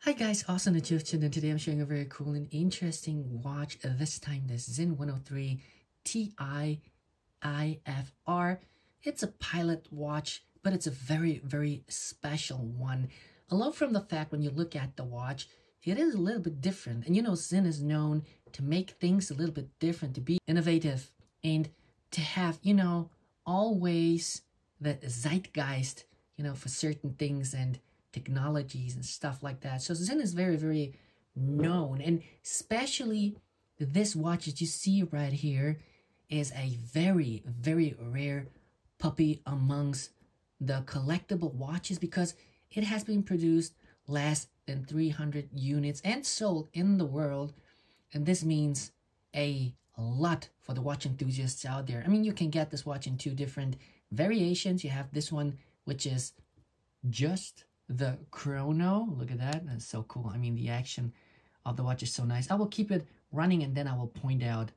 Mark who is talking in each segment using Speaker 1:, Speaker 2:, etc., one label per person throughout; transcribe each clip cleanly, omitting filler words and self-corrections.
Speaker 1: Hi guys, Austin Egyptian, and today I'm showing a very cool and interesting watch. This time the Sinn Ti IFR. It's a pilot watch, but it's a very special one. I love from the fact when you look at the watch, it is a little bit different. And you know, Sinn is known to make things a little bit different, to be innovative, and to have, you know, always the zeitgeist, you know, for certain things and technologies and stuff like that. So Sinn is very known, and especially this watch that you see right here is a very rare puppy amongst the collectible watches, because it has been produced less than 300 units and sold in the world, and this means a lot for the watch enthusiasts out there. I mean, you can get this watch in two different variations. You have this one, which is just the chrono. Look at that. That's so cool. I mean, the action of the watch is so nice. I will keep it running and then I will point out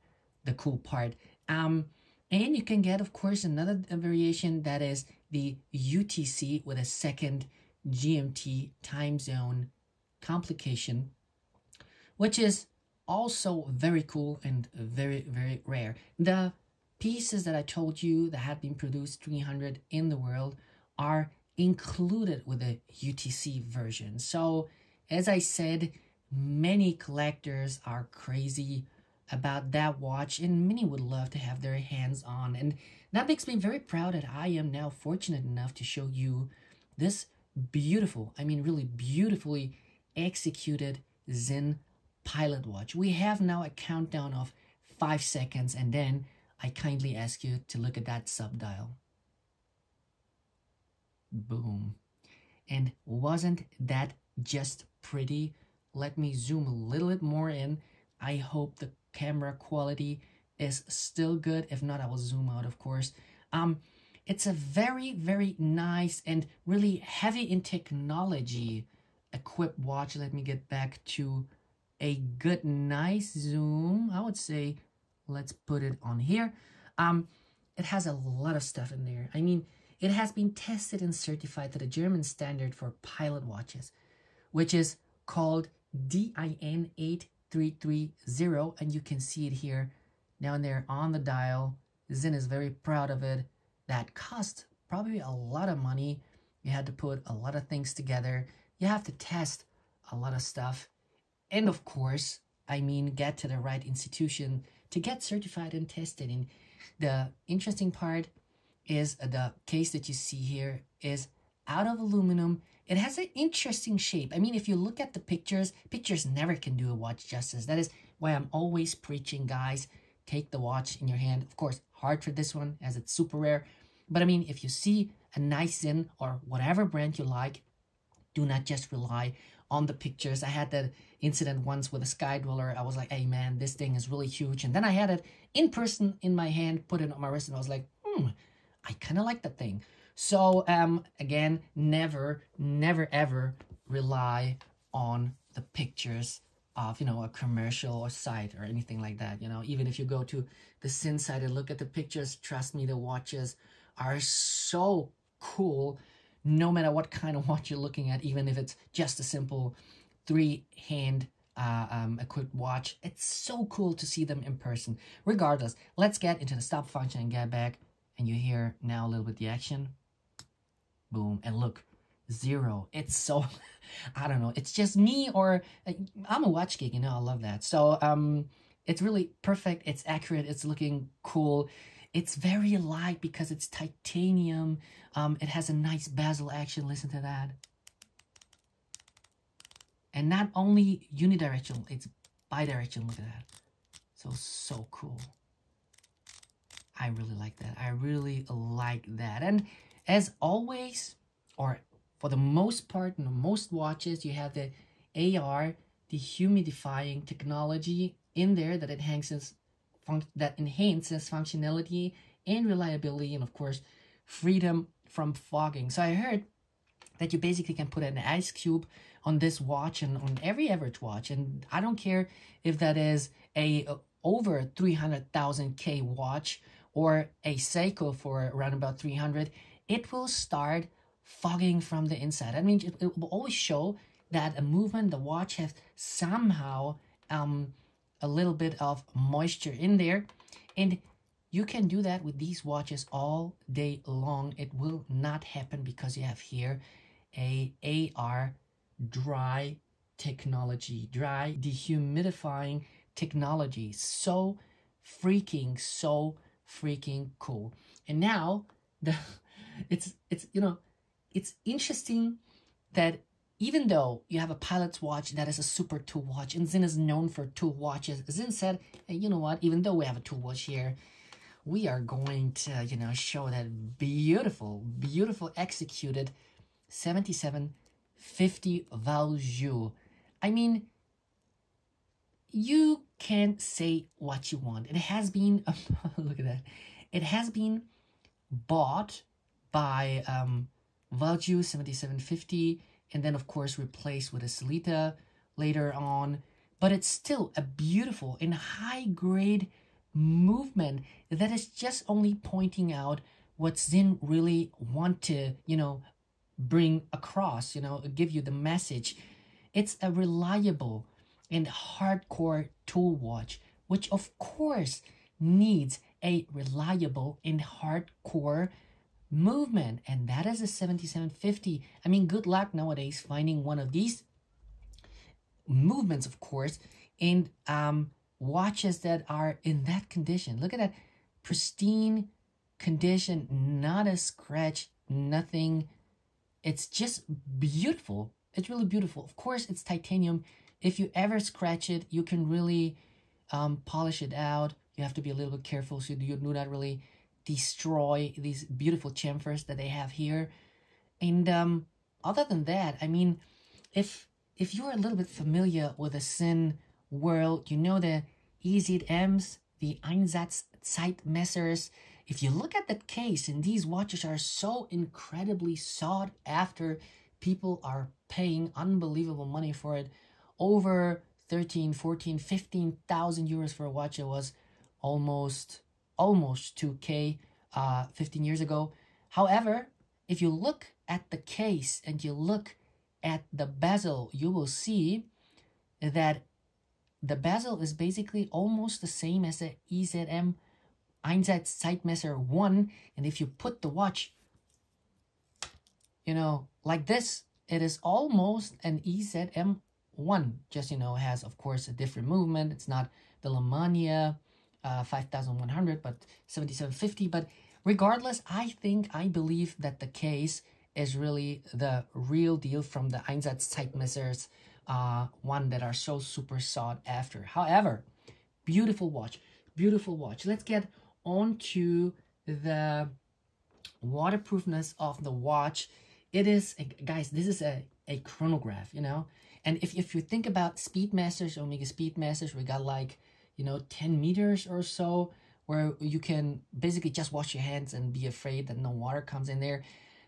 Speaker 1: the cool part. And you can get, of course, another variation that is the UTC with a second GMT time zone complication, which is also very cool and very rare. The pieces that I told you that had been produced 300 in the world are included with the UTC version. So as I said, many collectors are crazy about that watch, and many would love to have their hands on, and that makes me very proud that I am now fortunate enough to show you this beautiful, I mean really beautifully executed Sinn pilot watch. We have now a countdown of 5 seconds, and then I kindly ask you to look at that sub dial. Boom. And wasn't that just pretty? Let me zoom a little bit more in. I hope the camera quality is still good. If not, I will zoom out, of course. It's a very nice and really heavy in technology equipped watch. Let me get back to a good nice zoom. I would say let's put it on here. It has a lot of stuff in there. I mean, it has been tested and certified to the German standard for pilot watches, which is called DIN 8330, and you can see it here down there on the dial. Sinn is very proud of it. That cost probably a lot of money. You had to put a lot of things together. You have to test a lot of stuff. And of course, I mean, get to the right institution to get certified and tested. And the interesting part is the case that you see here is out of aluminum. It has an interesting shape. I mean, if you look at the pictures never can do a watch justice. That is why I'm always preaching, guys, take the watch in your hand. Of course, hard for this one as it's super rare. But I mean, if you see a nice Sinn or whatever brand you like, do not just rely on the pictures. I had that incident once with a Sky Dweller. I was like, hey man, this thing is really huge. And then I had it in person in my hand, put it on my wrist, and I was like, I kind of like that thing. So again, never ever rely on the pictures of, you know, a commercial or site or anything like that. You know, even if you go to the Sinn site and look at the pictures, trust me, the watches are so cool, no matter what kind of watch you're looking at. Even if it's just a simple 3-hand equipped watch, it's so cool to see them in person. Regardless, let's get into the stop function and get back. And you hear now a little bit the action. Boom. And look, 0. It's so, I don't know. It's just me, or I'm a watch geek, you know, I love that. So it's really perfect. It's accurate. It's looking cool. It's very light because it's titanium. It has a nice bezel action. Listen to that. And not only unidirectional, it's bidirectional. Look at that. So cool. I really like that. I really like that. And as always, or for the most part, in most watches, you have the AR dehumidifying technology in there that enhances functionality and reliability, and of course, freedom from fogging. So I heard that you basically can put an ice cube on this watch and on every average watch, and I don't care if that is a over 300,000 K watch or a Seiko for around about 300, it will start fogging from the inside. I mean, it will always show that a movement, the watch has somehow a little bit of moisture in there. And you can do that with these watches all day long. It will not happen because you have here a AR dry technology, dry dehumidifying technology. So freaking cool. And now it's you know, it's interesting that even though you have a pilot's watch that is a super tool watch, and Sinn is known for tool watches, Sinn said, hey, you know what, even though we have a tool watch here, we are going to, you know, show that beautiful executed 7750 value. I mean, you can say what you want. It has been, look at that. It has been bought by value 7750 and then of course replaced with a Sellita later on. But it's still a beautiful and high grade movement that is just only pointing out what Sinn really want to, you know, bring across, you know, give you the message. It's a reliable and hardcore tool watch, which of course needs a reliable and hardcore movement, and that is a 7750. I mean, good luck nowadays finding one of these movements, of course, and watches that are in that condition. Look at that pristine condition, not a scratch, nothing. It's just beautiful. It's really beautiful. Of course, it's titanium. If you ever scratch it, you can really polish it out. You have to be a little bit careful so you do not really destroy these beautiful chamfers that they have here. And other than that, I mean, if you're a little bit familiar with the Sinn world, you know the EZMs, the Einsatzzeitmessers. If you look at that case, and these watches are so incredibly sought after, people are paying unbelievable money for it. Over 13, 14, 15,000 euros for a watch. It was almost 2K 15 years ago. However, if you look at the case and you look at the bezel, you will see that the bezel is basically almost the same as the EZM Einsatzzeitmesser 1. And if you put the watch, you know, like this, it is almost an EZM 1. Just, you know, has, of course, a different movement. It's not the Lamania 5100, but 7750. But regardless, I believe that the case is really the real deal from the Einsatzzeitmessers one that are so super sought after. However, beautiful watch, beautiful watch. Let's get on to the waterproofness of the watch. It is, guys, this is a chronograph, you know. And if you think about Speedmasters, Omega Speedmasters, we got like, you know, 10 meters or so, where you can basically just wash your hands and be afraid that no water comes in there.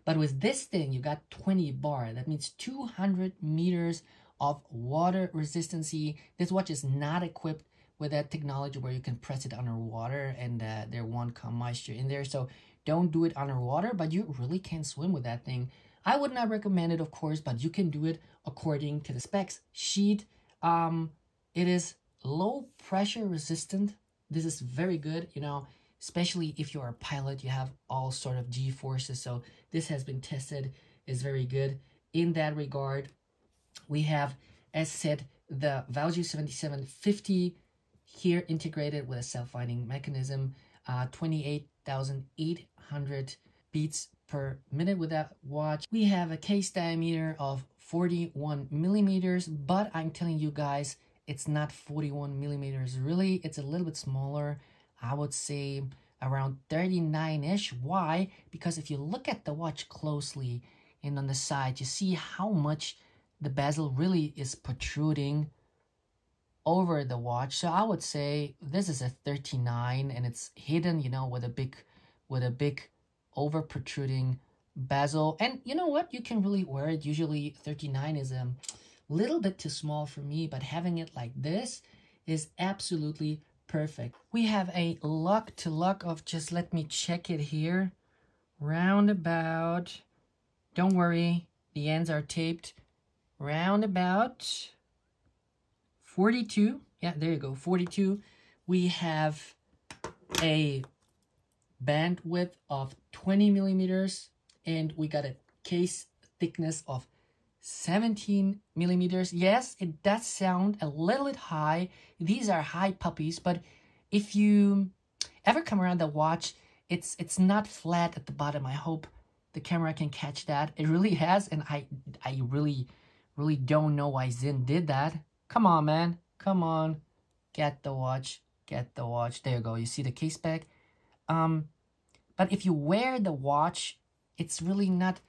Speaker 1: But with this thing, you got 20 bar. That means 200 meters of water resistancy. This watch is not equipped with that technology where you can press it underwater and there won't come moisture in there. So don't do it underwater, but you really can swim with that thing. I would not recommend it, of course, but you can do it according to the specs sheet. It is low pressure resistant. This is very good, you know, especially if you're a pilot, you have all sort of G forces. So this has been tested, is very good in that regard. We have, as said, the value 7750 here integrated with a self-winding mechanism, 28,800 beats per minute with that watch. We have a case diameter of 41 millimeters, but I'm telling you guys, it's not 41 millimeters. Really, it's a little bit smaller. I would say around 39-ish. Why? Because if you look at the watch closely and on the side, you see how much the bezel really is protruding over the watch. So I would say this is a 39 and it's hidden, you know, with a big over protruding bezel. And you know what? You can really wear it. Usually 39 is a little bit too small for me, but having it like this is absolutely perfect. We have a lock to lock of, just let me check it here, roundabout, don't worry, the ends are taped, round about 42. Yeah, there you go, 42. We have a bandwidth of 20 millimeters, and we got a case thickness of 17 millimeters. Yes, it does sound a little bit high. These are high puppies, but if you ever come around the watch, it's not flat at the bottom. I hope the camera can catch that. It really has, and I really don't know why Sinn did that. Come on, man. Come on. Get the watch. Get the watch. There you go. You see the case back. But if you wear the watch, it's really not,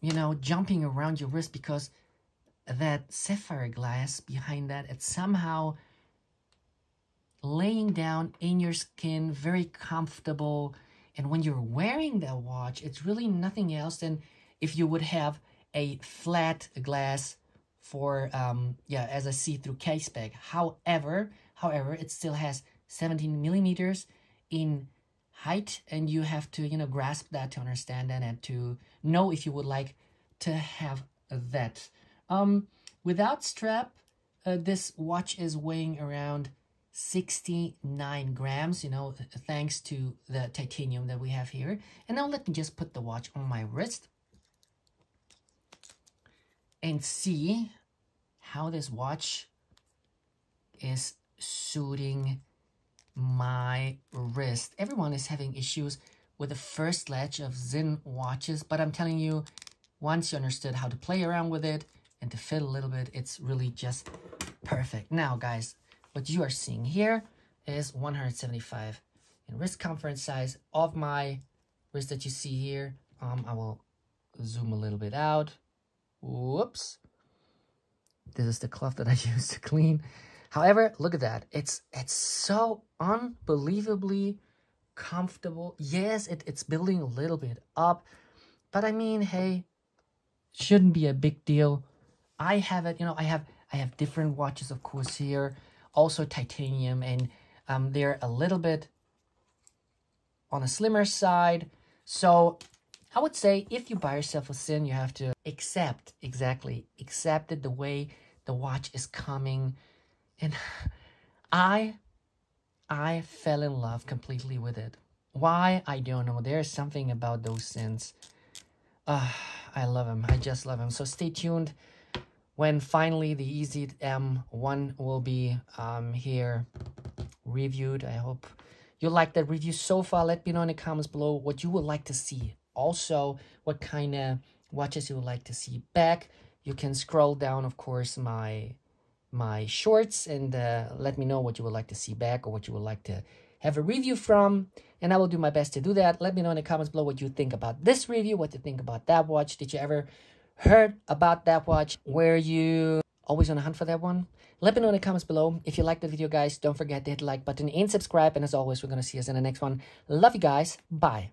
Speaker 1: you know, jumping around your wrist, because that sapphire glass behind that, it's somehow laying down in your skin, very comfortable. And when you're wearing that watch, it's really nothing else than if you would have a flat glass for yeah, as a see-through case bag. However, it still has 17 millimeters in height, and you have to, you know, grasp that to understand that and to know if you would like to have that. Without strap, this watch is weighing around 69 grams, you know, thanks to the titanium that we have here. And now let me just put the watch on my wrist and see how this watch is suiting my wrist. Everyone is having issues with the first latch of Sinn watches, but I'm telling you, once you understood how to play around with it and to fit a little bit, it's really just perfect. Now, guys, what you are seeing here is 175 in wrist conference size of my wrist that you see here. I will zoom a little bit out. Whoops. This is the cloth that I use to clean. However, look at that. It's so unbelievably comfortable. Yes, it's building a little bit up, but I mean, hey, shouldn't be a big deal. I have it, you know, I have different watches, of course, here, also titanium, and they're a little bit on a slimmer side. So I would say if you buy yourself a Sinn, you have to accept it the way the watch is coming. And I fell in love completely with it. Why? I don't know. There's something about those Sinns. I love them. I just love them. So stay tuned when finally the EZ-M1 will be here reviewed. I hope you like that review so far. Let me know in the comments below what you would like to see. Also, what kind of watches you would like to see back. You can scroll down, of course, my shorts and let me know what you would like to see back or what you would like to have a review from, and I will do my best to do that. Let me know in the comments below what you think about this review, what you think about that watch. Did you ever heard about that watch? Were you always on the hunt for that one? Let me know in the comments below. If you liked the video, guys, don't forget to hit the like button and subscribe, and as always, we're going to see us in the next one. Love you guys. Bye.